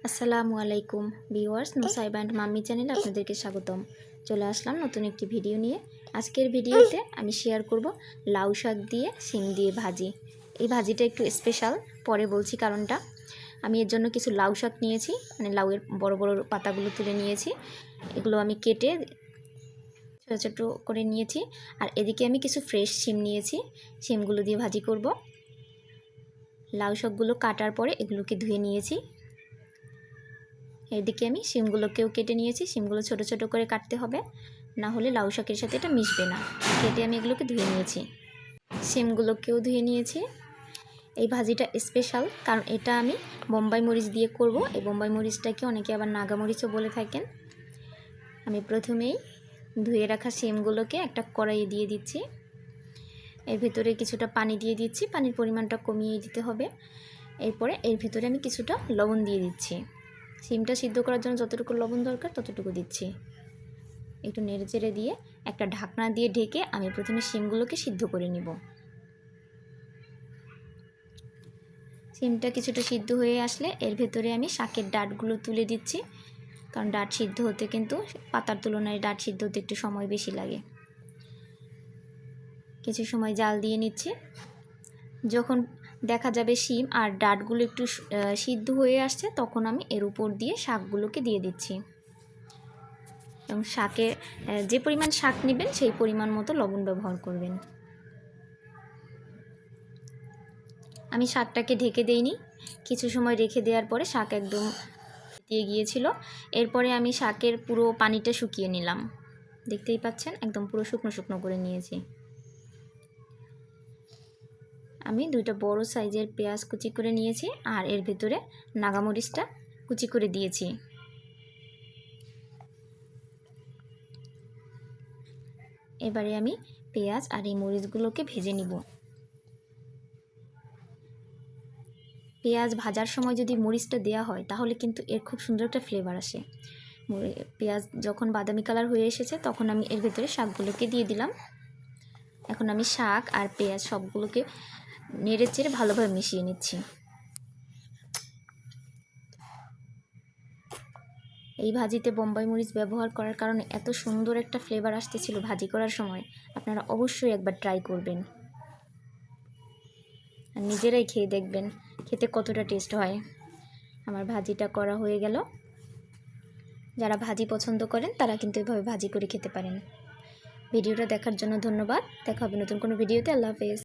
আসসালামু আলাইকুম viewers, Nusaiba and mummy চ্যানেলে আপনাদেরকে স্বাগতম। চলে আসলাম নতুন একটি ভিডিও নিয়ে। আজকের ভিডিওতে আমি শেয়ার করব লাউ শাক দিয়ে শিম দিয়ে ভাজি। এই ভাজিটা একটু স্পেশাল, পরে বলছি কারণটা। আমি এর জন্য কিছু লাউ শাক নিয়েছি, মানে লাউয়ের বড় বড় পাতাগুলো তুলে নিয়েছি। এগুলো আমি কেটে ছোটো ছোটো করে নিয়েছি। আর এদিকে আমি কিছু ফ্রেশ শিম নিয়েছি, শিমগুলো দিয়ে ভাজি করব। লাউ শাকগুলো কাটার পরে এগুলোকে ধুয়ে নিয়েছি। এদিকে আমি শিমগুলোকেও কেটে নিয়েছি। শিমগুলো ছোট ছোট করে কাটতে হবে, না হলে লাউ শাকের সাথে এটা মিশবে না। কেটে আমি এগুলোকে ধুয়ে নিয়েছি, শিমগুলোকেও ধুয়ে নিয়েছি। এই ভাজিটা স্পেশাল কারণ এটা আমি বোম্বাই মরিচ দিয়ে করব। এই বোম্বাই মরিচটাকে অনেকে আবার নাগা মরিচও বলে থাকেন। আমি প্রথমেই ধুয়ে রাখা শিমগুলোকে একটা কড়াইয়ে দিয়ে দিচ্ছি। এর ভেতরে কিছুটা পানি দিয়ে দিচ্ছি, পানির পরিমাণটা কমিয়ে দিতে হবে। এরপরে এর ভেতরে আমি কিছুটা লবণ দিয়ে দিচ্ছি। শিমটা সিদ্ধ করার জন্য যতটুকু লবণ দরকার ততটুকু দিচ্ছি। একটু নেড়েচেড়ে দিয়ে একটা ঢাকনা দিয়ে ঢেকে আমি প্রথমে শিমগুলোকে সিদ্ধ করে নিব। শিমটা কিছুটা সিদ্ধ হয়ে আসলে এর ভেতরে আমি শাকের ডাঁটগুলো তুলে দিচ্ছি, কারণ ডাঁট সিদ্ধ হতে কিন্তু পাতার তুলনায় ডাঁট সিদ্ধ হতে একটু সময় বেশি লাগে। কিছু সময় জাল দিয়ে নিচ্ছি। যখন দেখা যাবে শিম আর ডাঁটগুলো একটু সিদ্ধ হয়ে আসছে, তখন আমি এর উপর দিয়ে শাকগুলোকে দিয়ে দিচ্ছি। এবং শাকে যে পরিমাণ শাক নেবেন সেই পরিমাণ মতো লবণ ব্যবহার করবেন। আমি শাকটাকে ঢেকে দেইনি, কিছু সময় রেখে দেওয়ার পরে শাক একদম দিয়ে গিয়েছিল। এরপরে আমি শাকের পুরো পানিটা শুকিয়ে নিলাম। দেখতেই পাচ্ছেন একদম পুরো শুকনো শুকনো করে নিয়েছি। আমি দুইটা বড় সাইজের পেঁয়াজ কুচি করে নিয়েছি, আর এর ভেতরে নাগামরিচটা কুচি করে দিয়েছি। এবারে আমি পেঁয়াজ আর এই মরিচগুলোকে ভেজে নিব। পেঁয়াজ ভাজার সময় যদি মরিচটা দেওয়া হয় তাহলে কিন্তু এর খুব সুন্দর একটা ফ্লেভার আসে। পেঁয়াজ যখন বাদামি কালার হয়ে এসেছে তখন আমি এর ভেতরে শাকগুলোকে দিয়ে দিলাম। এখন আমি শাক আর পেঁয়াজ সবগুলোকে নেড়ে চেড়ে ভালোভাবে মিশিয়ে নিচ্ছি। এই ভাজিতে বোম্বাই মরিচ ব্যবহার করার কারণে এত সুন্দর একটা ফ্লেভার আসতেছিল ভাজি করার সময়। আপনারা অবশ্যই একবার ট্রাই করবেন আর নিজেরাই খেয়ে দেখবেন খেতে কতটা টেস্ট হয়। আমার ভাজিটা করা হয়ে গেল। যারা ভাজি পছন্দ করেন তারা কিন্তু এভাবে ভাজি করে খেতে পারেন। ভিডিওটা দেখার জন্য ধন্যবাদ। দেখা হবে নতুন কোনো ভিডিওতে। আল্লাহ হাফেজ।